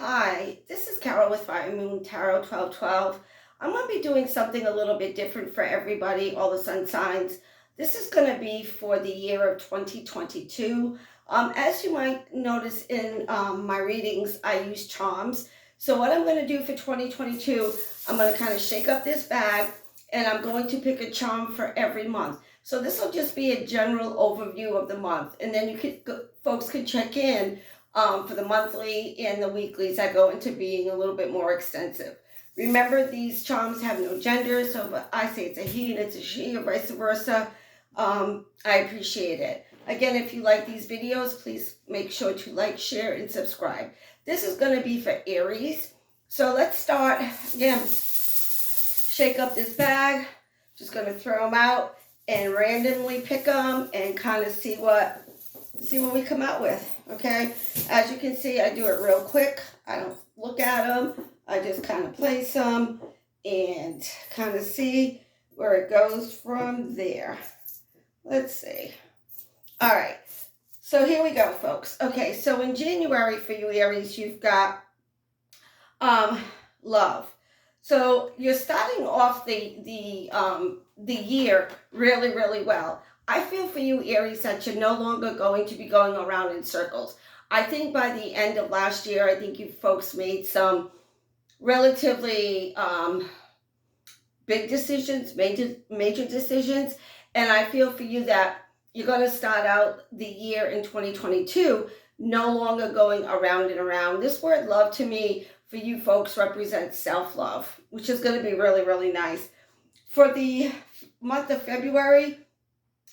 Hi, this is Carol with Fire Moon Tarot 1212. I'm going to be doing something a little bit different for everybody, all the sun signs. This is going to be for the year of 2022. As you might notice in my readings, I use charms. So what I'm going to do for 2022, I'm going to kind of shake up this bag and I'm going to pick a charm for every month. So this will just be a general overview of the month. And then folks could check in for the monthly and the weeklies. I go into being a little bit more extensive. Remember, these charms have no gender, so if I say it's a he and it's a she, or vice versa, I appreciate it. Again, if you like these videos, please make sure to like, share, and subscribe. This is going to be for Aries. So let's start. Again, shake up this bag. Just going to throw them out and randomly pick them and kind of see what we come out with. Okay, as you can see, I do it real quick. I don't look at them. I just kind of place them and kind of see where it goes from there. Let's see. All right, so here we go, folks. Okay, so in January for you Aries, you've got love. So you're starting off the year really, really well. I feel for you, Aries, that you're no longer going to be going around in circles. I think by the end of last year, I think you folks made some relatively big decisions, major decisions. And I feel for you that you're going to start out the year in 2022 no longer going around and around. This word love to me for you folks represents self-love, which is going to be really, really nice. For the month of February,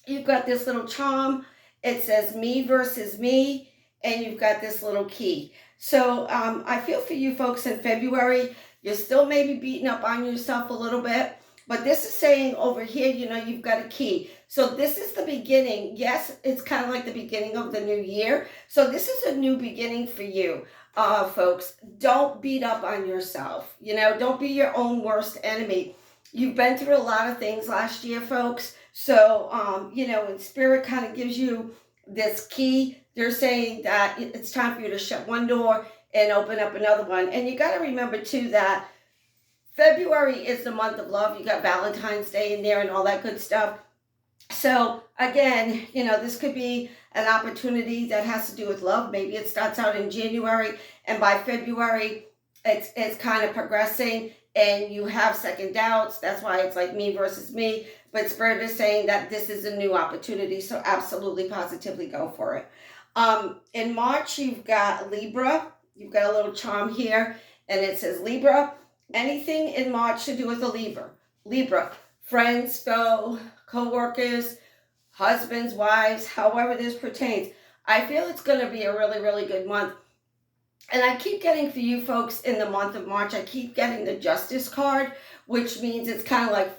you've got this little charm. It says me versus me, and you've got this little key. So I feel for you folks in February, you're still maybe beating up on yourself a little bit, but this is saying over here, you've got a key. So this is the beginning. Yes, it's kind of like the beginning of the new year. So this is a new beginning for you, folks. Don't beat up on yourself. Don't be your own worst enemy. You've been through a lot of things last year, folks. So, when Spirit kind of gives you this key, they're saying that it's time for you to shut one door and open up another one. And you got to remember, too, that February is the month of love. You got Valentine's Day in there and all that good stuff. So, again, this could be an opportunity that has to do with love. Maybe it starts out in January, and by February, it's kind of progressing, and you have second doubts. That's why it's like me versus me. But Spirit is saying that this is a new opportunity, so absolutely, positively go for it. In March, you've got Libra. You've got a little charm here, and it says Libra. Anything in March to do with a Libra, friends, foe, co-workers, husbands, wives, however this pertains. I feel it's going to be a really, really good month. And I keep getting for you folks in the month of March, I keep getting the Justice card, which means it's kind of like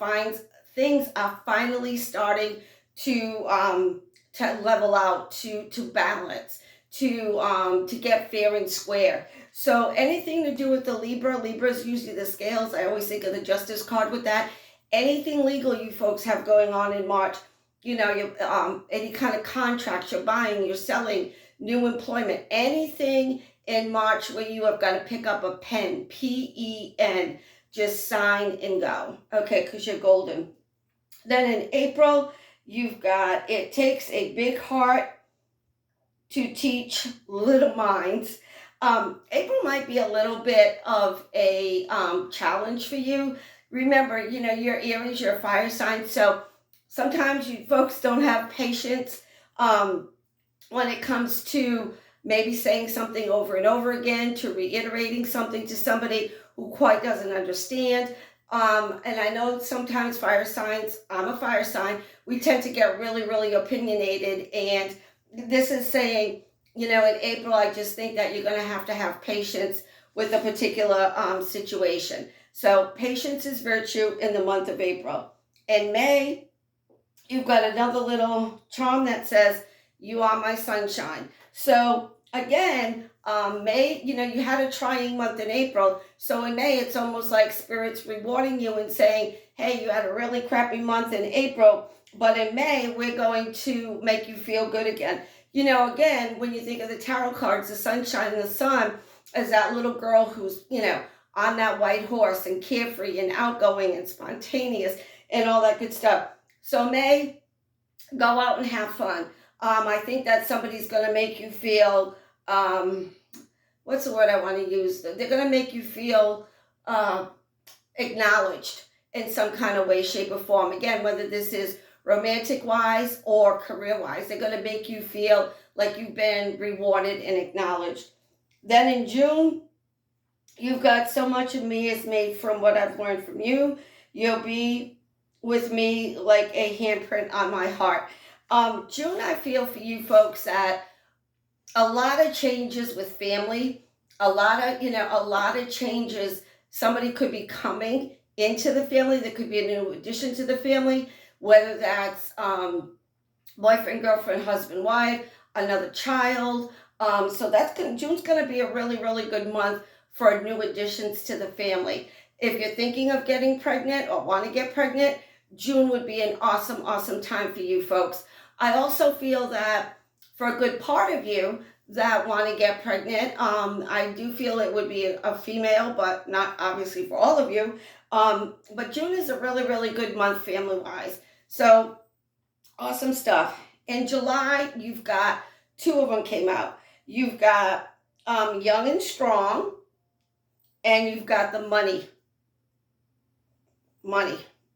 things are finally starting to level out, to balance, to get fair and square. So anything to do with the Libra is usually the scales. I always think of the Justice card with that. Anything legal you folks have going on in March, any kind of contracts you're buying, you're selling, new employment, anything in March where you have got to pick up a pen, P-E-N, just sign and go, okay, because you're golden. Then in April, you've got, it takes a big heart to teach little minds. April might be a little bit of a challenge for you. Remember, you're Aries, you're a fire sign, so sometimes you folks don't have patience when it comes to maybe saying something over and over again, to reiterating something to somebody who quite doesn't understand. And I know sometimes fire signs, I'm a fire sign, we tend to get really, really opinionated. And this is saying, in April, I just think that you're going to have patience with a particular situation. So patience is virtue in the month of April. In May, you've got another little charm that says, you are my sunshine. So again, May, you had a trying month in April. So in May, it's almost like Spirit's rewarding you and saying, hey, you had a really crappy month in April, but in May, we're going to make you feel good again. Again, when you think of the tarot cards, the sunshine and the sun, as that little girl who's, on that white horse and carefree and outgoing and spontaneous and all that good stuff. So May, go out and have fun. I think that somebody's going to make you feel, what's the word I want to use? They're going to make you feel acknowledged in some kind of way, shape, or form. Again, whether this is romantic wise or career wise, they're going to make you feel like you've been rewarded and acknowledged. Then in June, you've got so much of me is made from what I've learned from you. You'll be with me like a handprint on my heart. June, I feel for you folks that a lot of changes with family, a lot of changes. Somebody could be coming into the family. There could be a new addition to the family, whether that's boyfriend, girlfriend, husband, wife, another child. So June's going to be a really, really good month for new additions to the family. If you're thinking of getting pregnant or want to get pregnant, June would be an awesome, awesome time for you folks. I also feel that for a good part of you that want to get pregnant, I do feel it would be a female, but not obviously for all of you. But June is a really, really good month family-wise. So awesome stuff. In July, you've got two of them came out. You've got Young and Strong, and you've got the money.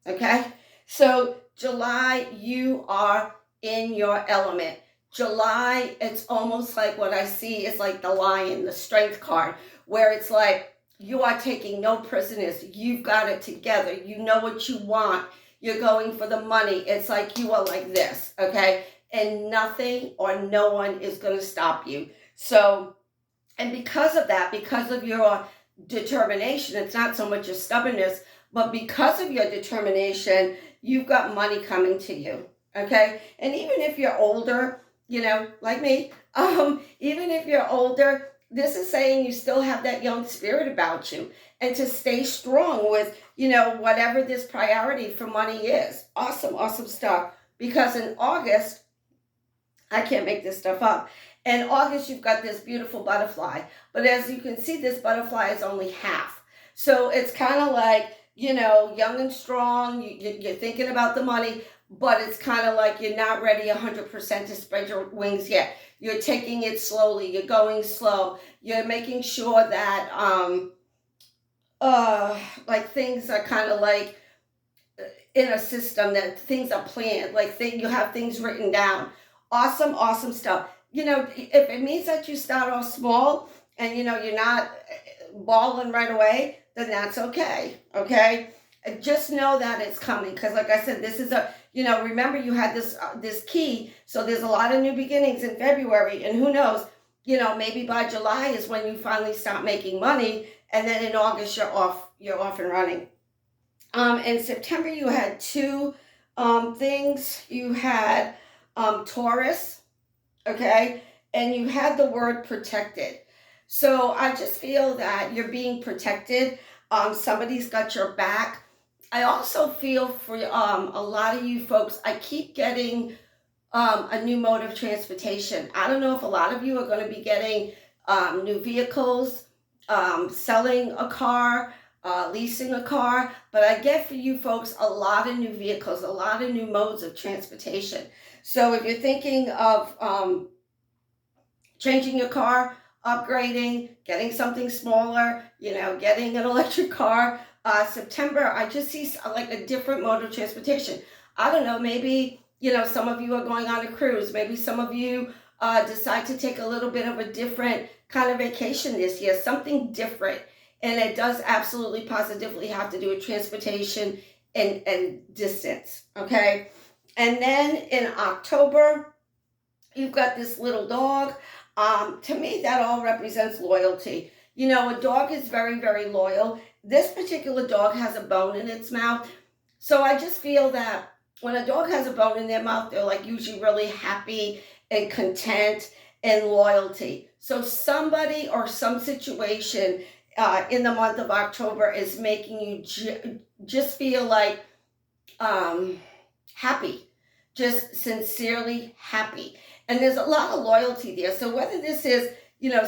Okay? So July, you are in your element. July, it's almost like what I see is like the lion, the strength card, where it's like you are taking no prisoners. You've got it together. You know what you want. You're going for the money. It's like you are like this, okay? And nothing or no one is going to stop you. So, and because of that, because of your determination, it's not so much your stubbornness, but because of your determination, you've got money coming to you, okay? And even if you're older, like me, even if you're older, this is saying you still have that young spirit about you, and to stay strong with, whatever this priority for money is. Awesome, awesome stuff. Because in August, I can't make this stuff up. In August, you've got this beautiful butterfly. But as you can see, this butterfly is only half. So it's kind of like, young and strong. You're thinking about the money, but it's kind of like you're not ready 100% to spread your wings yet. You're taking it slowly. You're going slow. You're making sure that, like things are kind of like in a system, that things are planned. Like you have things written down. Awesome, awesome stuff. If it means that you start off small and, you're not balling right away, then that's okay. Okay. And just know that it's coming. Because like I said, this is remember you had this key. So there's a lot of new beginnings in February, and who knows, maybe by July is when you finally start making money. And then in August, you're off and running. In September, you had two things. You had Taurus, okay, and you had the word protected. So I just feel that you're being protected. Somebody's got your back. I also feel for a lot of you folks, I keep getting a new mode of transportation. I don't know if a lot of you are going to be getting new vehicles, selling a car, leasing a car, but I get for you folks a lot of new vehicles, a lot of new modes of transportation. So if you're thinking of changing your car, upgrading, getting something smaller, getting an electric car, September, I just see like a different mode of transportation. I don't know, maybe, some of you are going on a cruise. Maybe some of you decide to take a little bit of a different kind of vacation this year, something different. And it does absolutely positively have to do with transportation and distance, okay? And then in October, you've got this little dog. To me, that all represents loyalty. A dog is very, very loyal. This particular dog has a bone in its mouth. So I just feel that when a dog has a bone in their mouth, they're like usually really happy and content and loyalty. So somebody or some situation in the month of October is making you just feel like happy, just sincerely happy. And there's a lot of loyalty there. So whether this is,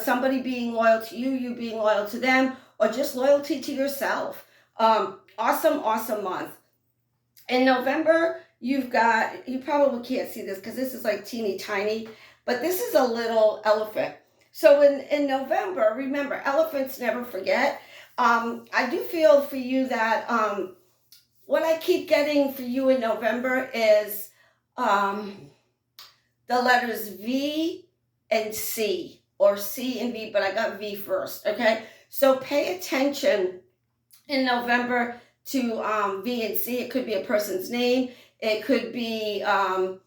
somebody being loyal to you, you being loyal to them, or just loyalty to yourself. Awesome, awesome month. In November, you probably can't see this because this is like teeny tiny, but this is a little elephant. So in November, remember, elephants never forget. I do feel for you that what I keep getting for you in November is the letters V and C, or C and V, but I got V first, okay? So pay attention in November to V and C. It could be a person's name. It could be, I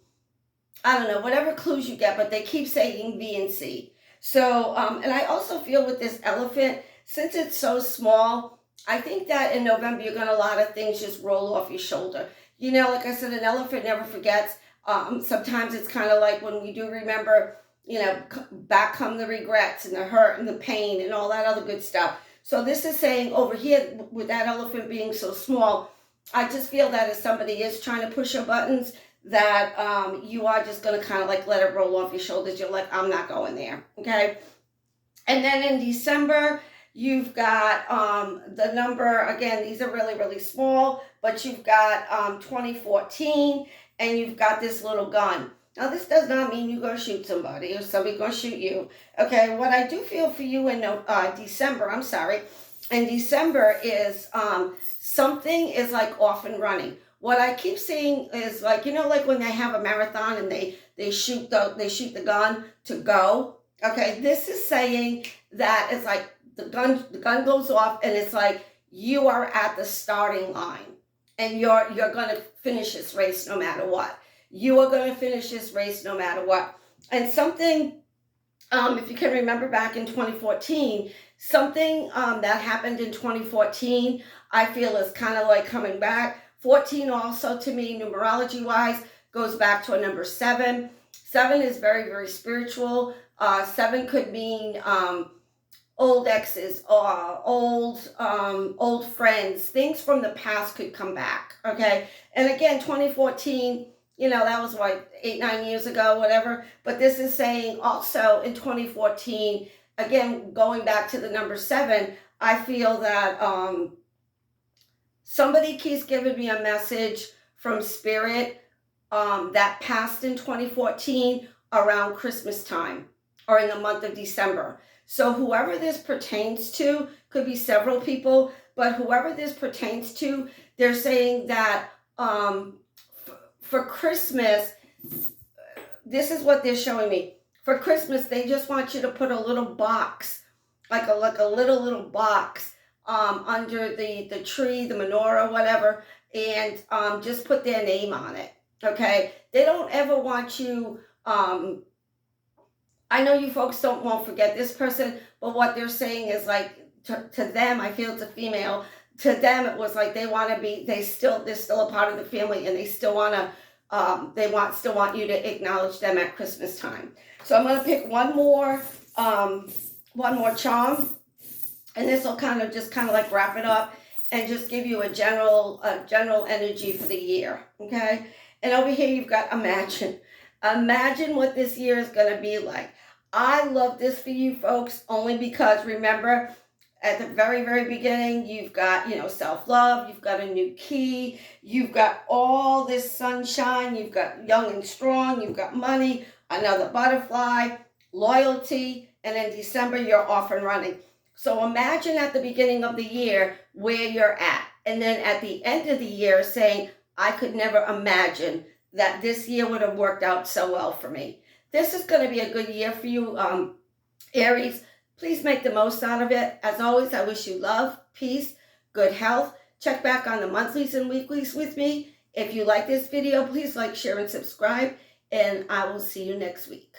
don't know, whatever clues you get, but they keep saying V and C. So, and I also feel with this elephant, since it's so small, I think that in November you're going to a lot of things just roll off your shoulder. Like I said, an elephant never forgets. Sometimes it's kind of like when we do remember, back come the regrets and the hurt and the pain and all that other good stuff. So this is saying over here, with that elephant being so small, I just feel that if somebody is trying to push your buttons, that you are just going to kind of like let it roll off your shoulders. You're like, I'm not going there, okay? And then in December, you've got the number, again, these are really, really small, but you've got 2014, and you've got this little gun. Now, this does not mean you're going to shoot somebody or somebody's going to shoot you. Okay, what I do feel for you in December, in December is something is like off and running. What I keep seeing is like, like when they have a marathon and they shoot the gun to go. Okay, this is saying that it's like the gun goes off, and it's like you are at the starting line, and you're going to finish this race no matter what. You are going to finish this race no matter what. And something, if you can remember back in 2014, something that happened in 2014, I feel is kind of like coming back. 14 also, to me, numerology wise, goes back to a number 7. 7 is very, very spiritual. 7 could mean old exes, old friends, things from the past could come back. Okay, and again, 2014, that was like 8-9 years ago, whatever. But this is saying also in 2014, again, going back to the number 7, I feel that somebody keeps giving me a message from Spirit that passed in 2014 around Christmas time or in the month of December. So whoever this pertains to, could be several people, but whoever this pertains to, they're saying that for Christmas, this is what they're showing me. For Christmas, they just want you to put a little box, like a little box under the tree, the menorah, whatever, and just put their name on it. Okay, they don't ever want you. I know you folks won't forget this person, but what they're saying is like to them, I feel it's a female. To them, it was like they want to be. They're still a part of the family, and they still want to. Still want you to acknowledge them at Christmas time. So I'm going to pick one more charm, and this will kind of like wrap it up and just give you a general energy for the year. Okay, and over here you've got imagine. Imagine what this year is going to be like. I love this for you folks only because remember, at the very, very beginning, you've got, self-love, you've got a new key, you've got all this sunshine, you've got young and strong, you've got money, another butterfly, loyalty, and in December, you're off and running. So imagine at the beginning of the year where you're at, and then at the end of the year saying, I could never imagine that this year would have worked out so well for me. This is going to be a good year for you, Aries. Please make the most out of it. As always, I wish you love, peace, good health. Check back on the monthlies and weeklies with me. If you like this video, please like, share, and subscribe. And I will see you next week.